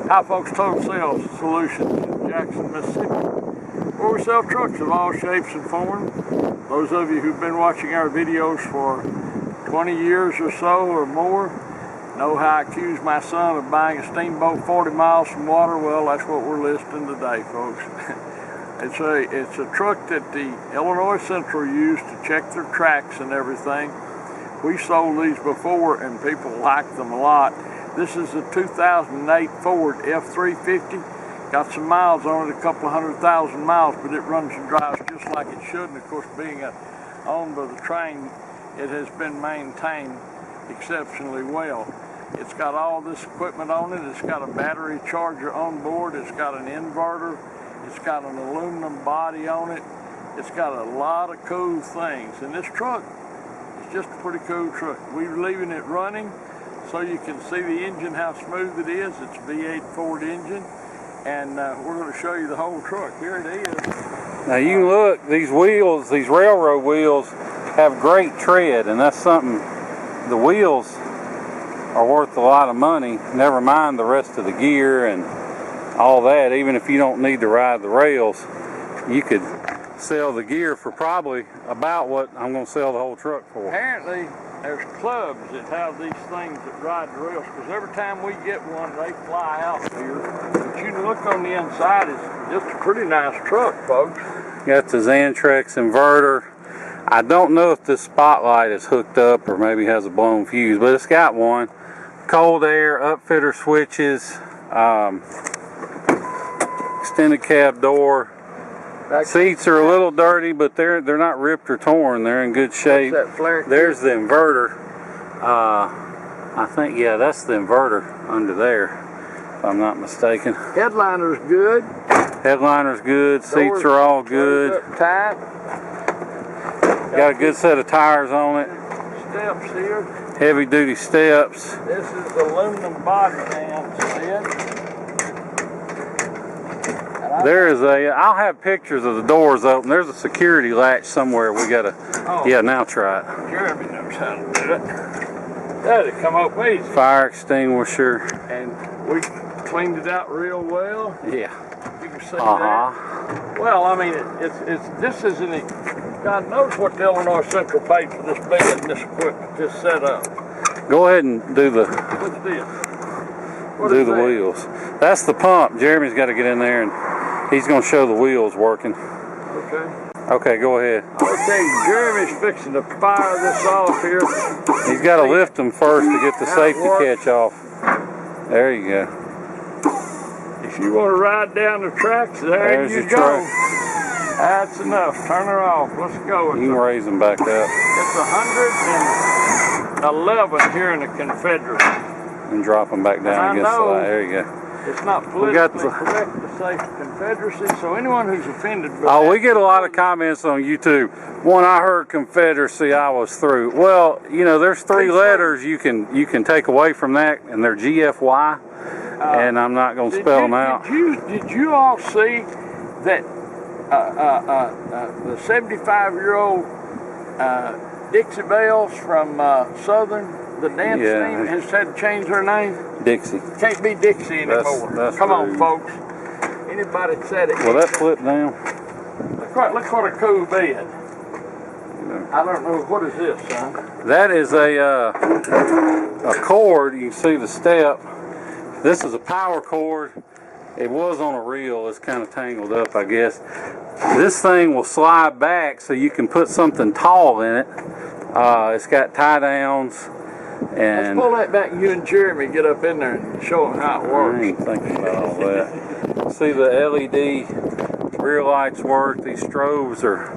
Hi folks, Total Sales Solutions in Jackson, Mississippi, where we sell trucks of all shapes and forms. Those of you who've been watching our videos for 20 years or so or more know how I accused my son of buying a steamboat 40 miles from water. Well, that's what we're listing today, folks. It's a truck that the Illinois Central used to check their tracks and everything. We sold these before and people liked them a lot. This is a 2008 Ford F350. Got some miles on it, a couple of 100,000 miles, but it runs and drives just like it should. And of course, being owned by the train, it has been maintained exceptionally well. It's got all this equipment on it. It's got a battery charger on board. It's got an inverter. It's got an aluminum body on it. It's got a lot of cool things. And this truck is just a pretty cool truck. We're leaving it running so you can see the engine, how smooth it is. It's a V8 Ford engine. And we're going to show you the whole truck. Here it is. Now you can look, these wheels, these railroad wheels have great tread, and that's something, the wheels are worth a lot of money, never mind the rest of the gear and all that. Even if you don't need to ride the rails, you could sell the gear for probably about what I'm going to sell the whole truck for. Apparently there's clubs that have these things that ride the rails, because every time we get one they fly out here. But you can look on the inside, it's just a pretty nice truck, folks. Got the Xantrex inverter. I don't know if this spotlight is hooked up or maybe has a blown fuse, but it's got one. Cold air, upfitter switches, extended cab door. Seats are a little dirty, but they're not ripped or torn. They're in good shape. There's the inverter. I think, yeah, that's the inverter under there, if I'm not mistaken. Headliner's good. Headliner's good. Seats are all good. Tight. Got a good set of tires on it. Steps here. Heavy duty steps. This is the aluminum body cam set. There is I'll have pictures of the doors open. There's a security latch somewhere we gotta, yeah, now try it. Jeremy knows how to do it. That'll come up easy. Fire extinguisher. And we cleaned it out real well. Yeah. You can see that. Well, I mean, this isn't, God knows what the Illinois Central paid for this bed and this equipment, this setup. Go ahead and do the, what's this? do the wheels. That's the pump. Jeremy's got to get in there and he's going to show the wheels working. Okay. Okay, go ahead. Okay, Jeremy's fixing to fire this off here. He's got to lift them first to get the safety catch off. There you go. If you want to ride down the tracks, there's you go. Track. That's enough. Turn her off. Let's go. You can raise them back up. It's 111 here in the Confederacy. And drop them back down against the light. There you go. It's not politically correct to say Confederacy, so anyone who's offended by that, we get a lot of comments on YouTube. When I heard Confederacy, I was through. Well, you know, there's three letters you can take away from that, and they're GFY, and I'm not going to spell them out. Did you all see that the 75-year-old Dixie Bells from Southern, the dance team, has had to change their name? Dixie. Can't be Dixie anymore. That's Come on, folks. Anybody said it. Will that flip down? Look what a cool bed. I don't know, what is this, son? That is a cord. You can see the step. This is a power cord. It was on a reel. It's kind of tangled up, I guess. This thing will slide back so you can put something tall in it. It's got tie downs. And let's pull that back. You and Jeremy get up in there and show them how it works. I ain't thinking about all that. See the LED rear lights work. These strobes are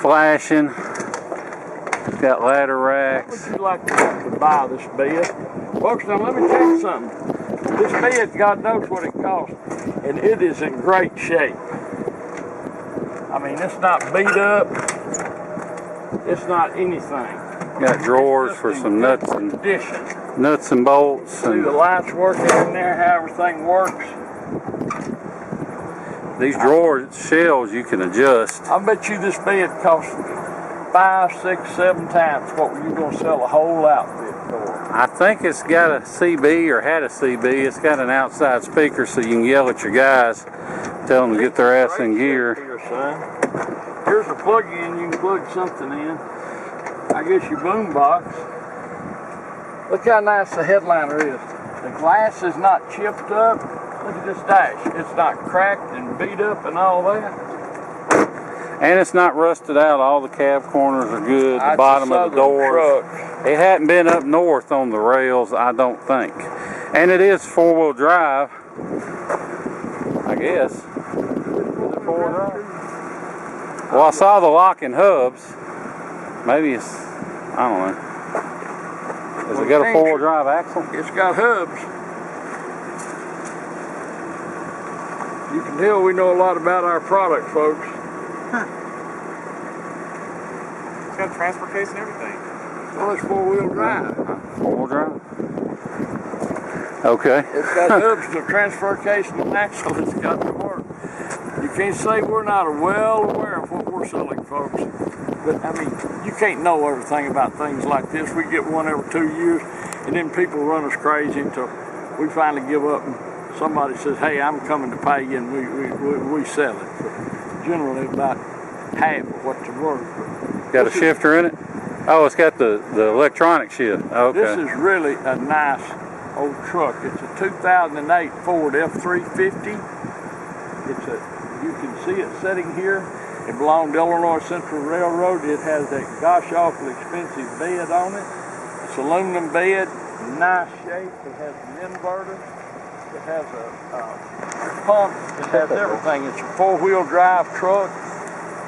flashing. It's got ladder racks. Would you like to buy this bed? Folks, now let me tell you something. This bed, God knows what it costs, and it is in great shape. I mean, it's not beat up. It's not anything. Got drawers for some nuts and bolts. See the lights working in there, how everything works. These drawers, shelves you can adjust. I bet you this bed costs 5, 6, 7 times what you're going to sell a whole outfit. I think it's got a CB, or had a CB. It's got an outside speaker so you can yell at your guys, tell them to get their ass in gear. Here, son. Here's a plug-in. You can plug something in. I guess your boom box. Look how nice the headliner is. The glass is not chipped up. Look at this dash. It's not cracked and beat up and all that. And it's not rusted out. All the cab corners are good. The bottom of the doors. It hadn't been up north on the rails, I don't think. And it is four-wheel drive, I guess. Is it four-wheel drive? Well, I saw the locking hubs. Maybe it's, I don't know. Has it got a four-wheel drive axle? It's got hubs. You can tell we know a lot about our product, folks. It's got a transfer case and everything. Well, it's four-wheel drive. Four-wheel drive? Okay. It's got hubs, the transfer case, and an axle. It's got to work. You can't say we're not well aware of what we're selling, folks. But, I mean, you can't know everything about things like this. We get one every 2 years, and then people run us crazy until we finally give up and somebody says, hey, I'm coming to pay you, and we sell it. So generally about half of what's worth. Got a shifter in it? Oh, it's got the electronic shift. Okay. This is really a nice old truck. It's a 2008 Ford F350. You can see it sitting here. It belonged to Illinois Central Railroad. It has that gosh awful expensive bed on it. It's aluminum bed, nice shape. It has an inverter. It has a pump. It has everything. It's a four-wheel drive truck.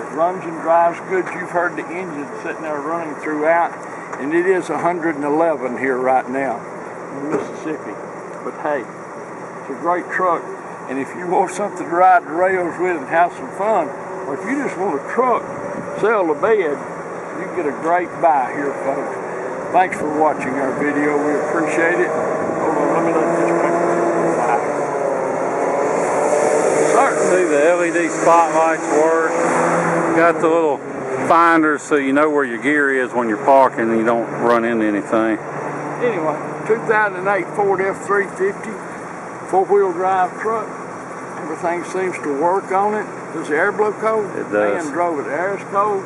It runs and drives good. You've heard the engine sitting there running throughout. And it is 111 here right now in Mississippi. But hey, it's a great truck. And if you want something to ride the rails with and have some fun, or if you just want a truck, sell the bed, you get a great buy here, folks. Thanks for watching our video. We appreciate it. Hold on, let me let this one start. See the LED spotlights work. Got the little finders so you know where your gear is when you're parking and you don't run into anything. Anyway, 2008 Ford F350, four-wheel drive truck. Everything seems to work on it. Does the air blow cold? It does. Man drove it. The air's cold.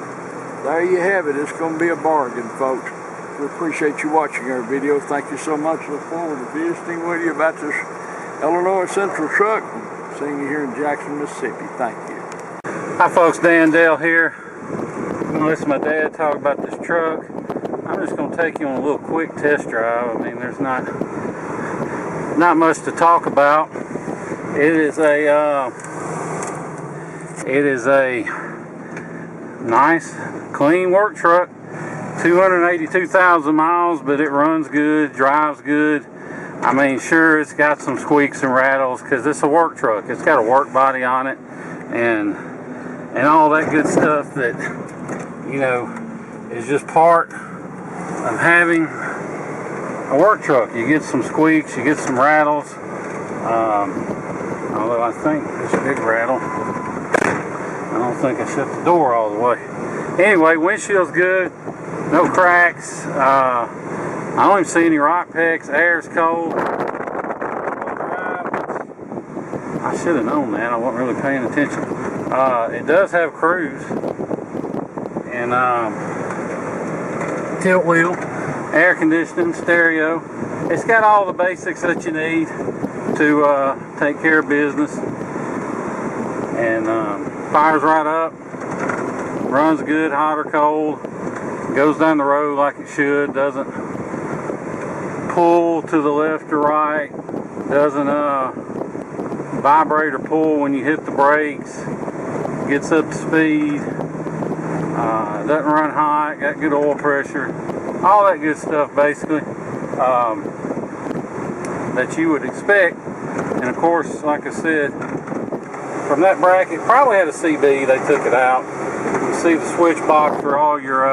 There you have it. It's going to be a bargain, folks. We appreciate you watching our video. Thank you so much. Look forward to visiting with you about this Illinois Central truck and seeing you here in Jackson, Mississippi. Thank you. Hi folks, Dan Dale here. I'm going to listen to my dad talk about this truck. I'm just going to take you on a little quick test drive. I mean, there's not much to talk about. It is a nice, clean work truck. 282,000 miles, but it runs good, drives good. I mean, sure, it's got some squeaks and rattles because it's a work truck. It's got a work body on it, and all that good stuff that, you know, is just part of having a work truck. You get some squeaks, you get some rattles. Although I think this big rattle, I don't think I shut the door all the way. Anyway, windshield's good, no cracks. I don't even see any rock pecks. Air's cold. I should have known that. I wasn't really paying attention. It does have cruise and tilt wheel, air conditioning, stereo. It's got all the basics that you need to take care of business. And fires right up, runs good, hot or cold, goes down the road like it should, doesn't pull to the left or right, doesn't vibrate or pull when you hit the brakes, gets up to speed, doesn't run hot, got good oil pressure, all that good stuff basically that you would expect. And of course, like I said, from that bracket, probably had a CB, they took it out. You see the switch box for all your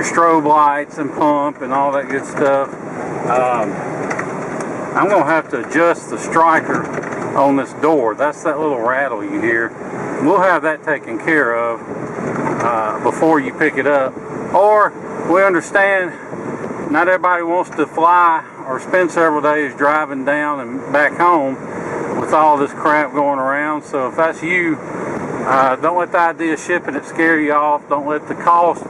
strobe lights and pump and all that good stuff. I'm going to have to adjust the striker on this door. That's that little rattle you hear. We'll have that taken care of before you pick it up. Or we understand not everybody wants to fly or spend several days driving down and back home with all this crap going around. So if that's you, don't let the idea of shipping it scare you off. Don't let the cost,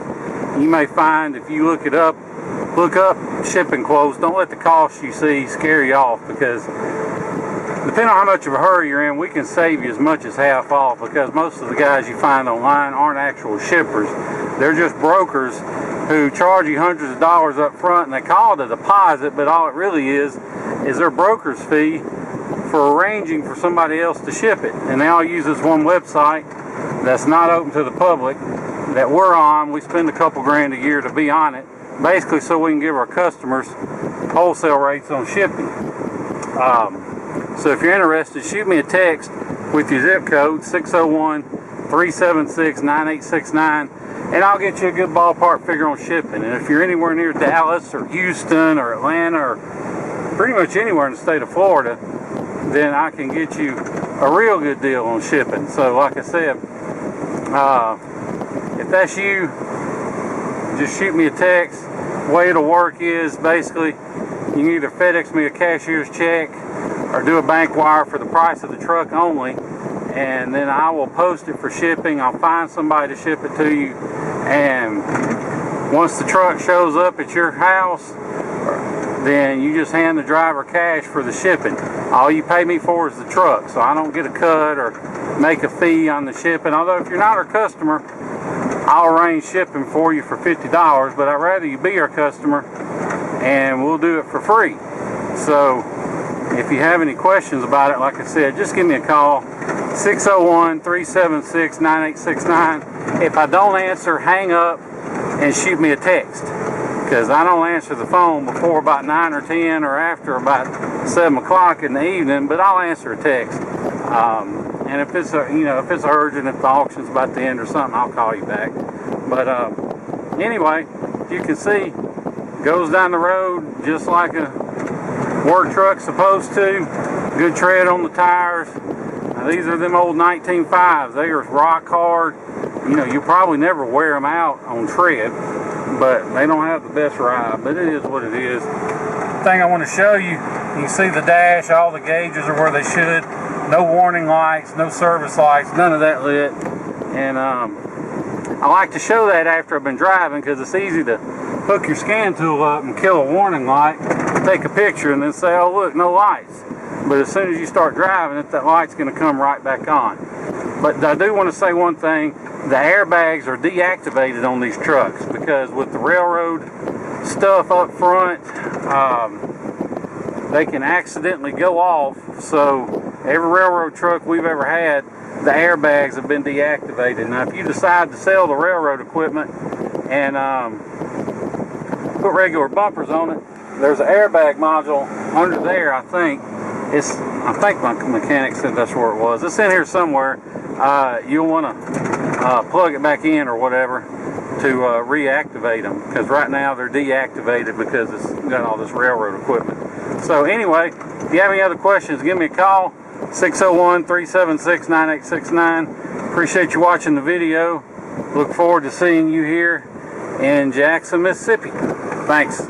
you may find if you look up shipping quotes, don't let the cost you see scare you off, because depending on how much of a hurry you're in, we can save you as much as half off, because most of the guys you find online aren't actual shippers. They're just brokers who charge you hundreds of dollars up front, and they call it a deposit, but all it really is their broker's fee for arranging for somebody else to ship it. And they all use this one website that's not open to the public that we're on. We spend a couple grand a year to be on it, basically so we can give our customers wholesale rates on shipping. So if you're interested, shoot me a text with your zip code, 601-376-9869, and I'll get you a good ballpark figure on shipping. And if you're anywhere near Dallas or Houston or Atlanta or pretty much anywhere in the state of Florida, then I can get you a real good deal on shipping. So like I said, if that's you, just shoot me a text. The way it'll work is basically you can either FedEx me a cashier's check or do a bank wire for the price of the truck only, and then I will post it for shipping. I'll find somebody to ship it to you, and once the truck shows up at your house, then you just hand the driver cash for the shipping. All you pay me for is the truck, so I don't get a cut or make a fee on the shipping. Although if you're not our customer, I'll arrange shipping for you for $50, but I'd rather you be our customer and we'll do it for free. So if you have any questions about it, like I said, just give me a call, 601-376-9869. If I don't answer, hang up and shoot me a text, because I don't answer the phone before about 9 or 10 or after about 7 o'clock in the evening, but I'll answer a text. And if it's if it's urgent, if the auction's about to end or something, I'll call you back. But anyway, you can see, goes down the road just like a work truck's supposed to. Good tread on the tires. Now, these are them old 19.5s. They are rock hard. You probably never wear them out on tread, but they don't have the best ride. But it is what it is. The thing I want to show you, you can see the dash. All the gauges are where they should. No warning lights, no service lights, none of that lit. And I like to show that after I've been driving, because it's easy to hook your scan tool up and kill a warning light, take a picture, and then say, oh look, no lights. But as soon as you start driving, that light's going to come right back on. But I do want to say one thing. The airbags are deactivated on these trucks, because with the RailRoad stuff up front, they can accidentally go off. So every RailRoad truck we've ever had, the airbags have been deactivated. Now if you decide to sell the RailRoad equipment and put regular bumpers on it, there's an airbag module under there. I think my mechanic said that's where it was. It's in here somewhere. You'll want to plug it back in or whatever to reactivate them, because right now they're deactivated because it's got all this RailRoad equipment. So anyway, if you have any other questions, give me a call, 601-376-9869. Appreciate you watching the video. Look forward to seeing you here in Jackson, Mississippi. Thanks.